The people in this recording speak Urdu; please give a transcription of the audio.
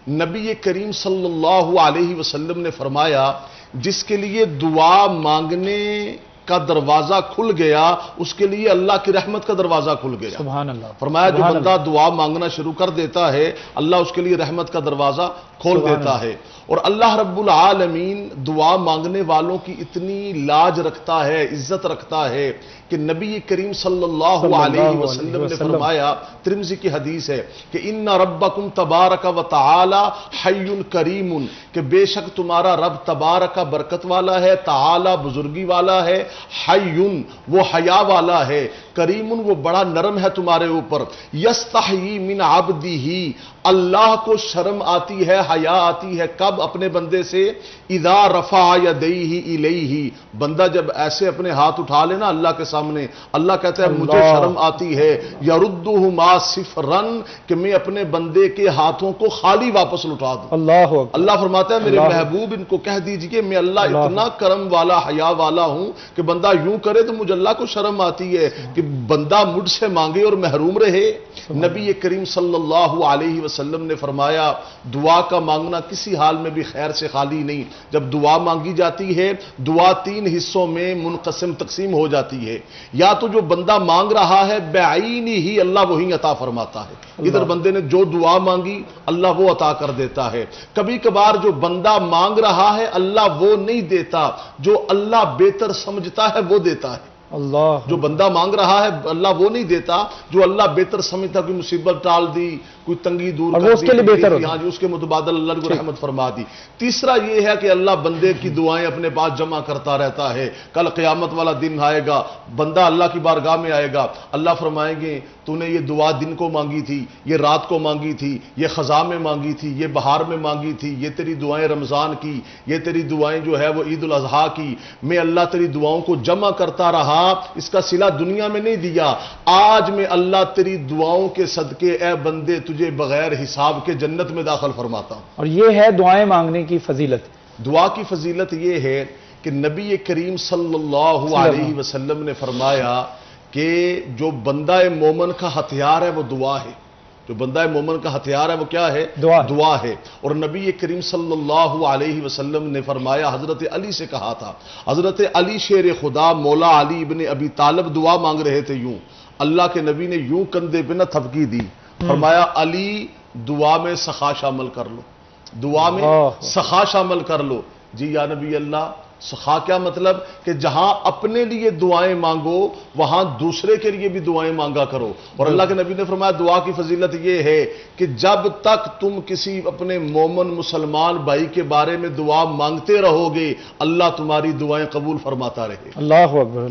نبی کریم صلی اللہ علیہ وسلم نے فرمایا جس کے لیے دعا مانگنے کا دروازہ کھل گیا اس کے لیے اللہ کی رحمت کا دروازہ کھل گیا. سبحان اللہ. فرمایا جو بندہ دعا مانگنا شروع کر دیتا ہے اللہ اس کے لیے رحمت کا دروازہ کھول دیتا ہے. اور اللہ رب العالمین دعا مانگنے والوں کی اتنی لاج رکھتا ہے، عزت رکھتا ہے کہ نبی کریم صلی اللہ علیہ وسلم نے فرمایا، ترمذی کی حدیث ہے کہ ان ربکم تبارک و تعالی حی کریم، کہ بے شک تمہارا رب تبارک برکت والا ہے، تعالی بزرگی والا ہے، حی وہ حیا والا ہے، کریم وہ بڑا نرم ہے تمہارے اوپر، یستحیی من عبدہ اللہ کو شرم آتی ہے، حیا آتی ہے کب اپنے بندے سے، اذا رفع یدیہ الیہ، بندہ جب ایسے اپنے ہاتھ اٹھا لینا اللہ کے سامنے، اللہ کہتا ہے مجھے شرم آتی ہے، یردہما صفرا، کہ میں اپنے بندے کے ہاتھوں کو خالی واپس لوٹا دوں. اللہ فرماتا ہے میرے محبوب ان کو کہہ دیجئے میں اللہ اتنا کرم والا حیا والا ہوں کہ بندہ یوں کرے تو مجھے اللہ کو شرم آتی ہے کہ بندہ مجھ سے مانگے اور محروم رہے. نبی کریم صلی اللہ علیہ وسلم نے فرمایا دعا کا مانگنا کسی حال میں بھی خیر سے خالی نہیں. جب دعا مانگی جاتی ہے دعا تین حصوں میں تقسیم ہو جاتی ہے. یا تو جو بندہ مانگ رہا ہے بعینی ہی اللہ وہی عطا فرماتا ہے، ادھر بندے نے جو دعا مانگی اللہ وہ عطا کر دیتا ہے. کبھی کبھار جو بندہ مانگ رہا ہے اللہ وہ نہیں دیتا، جو اللہ بہتر سمجھتا ہے وہ دیتا ہے. جو بندہ مانگ رہا ہے اللہ وہ نہیں دیتا، جو اللہ بہتر سمجھتا، کوئی مصیبت ٹال دی، کوئی تنگی دور کر دی، اس کے لیے بہتر ہوتا ہے، ہاں جی اس کے متبادل اللہ کو رحمت فرما دی. تیسرا یہ ہے کہ اللہ بندے کی دعائیں اپنے پاس جمع کرتا رہتا ہے. کل قیامت والا دن آئے گا، بندہ اللہ کی بارگاہ میں آئے گا، اللہ فرمائیں گے تو نے یہ دعا دن کو مانگی تھی، یہ رات کو مانگی تھی، یہ خزاں میں مانگی تھی، یہ بہار میں مانگی تھی، یہ تیری دعائیں رمضان کی، یہ تیری دعائیں جو ہے وہ عید الاضحیٰ کی، میں اللہ تیری دعاؤں کو جمع کرتا رہا، اس کا صلہ دنیا میں نہیں دیا، آج میں اللہ تیری دعاؤں کے صدقے اے بندے تجھے بغیر حساب کے جنت میں داخل فرماتا ہوں. اور یہ ہے دعائیں مانگنے کی فضیلت. دعا کی فضیلت یہ ہے کہ نبی کریم صلی اللہ علیہ وسلم نے فرمایا کہ جو بندہ مومن کا ہتھیار ہے وہ دعا ہے. جو بندہ مومن کا ہتھیار ہے وہ کیا ہے؟ دعا ہے. اور نبی کریم صلی اللہ علیہ وسلم نے فرمایا، حضرت علی سے کہا تھا، حضرت علی شیر خدا مولا علی ابن ابی طالب دعا مانگ رہے تھے، یوں اللہ کے نبی نے یوں کندھے پہ نہ تھپکی دی، فرمایا علی دعا میں سخا شامل کر لو، دعا میں سخا شامل کر لو. جی یا نبی اللہ، سخا کیا مطلب؟ کہ جہاں اپنے لیے دعائیں مانگو وہاں دوسرے کے لیے بھی دعائیں مانگا کرو. اور اللہ کے نبی نے فرمایا دعا کی فضیلت یہ ہے کہ جب تک تم کسی اپنے مومن مسلمان بھائی کے بارے میں دعا مانگتے رہو گے اللہ تمہاری دعائیں قبول فرماتا رہے. اللہ اکبر.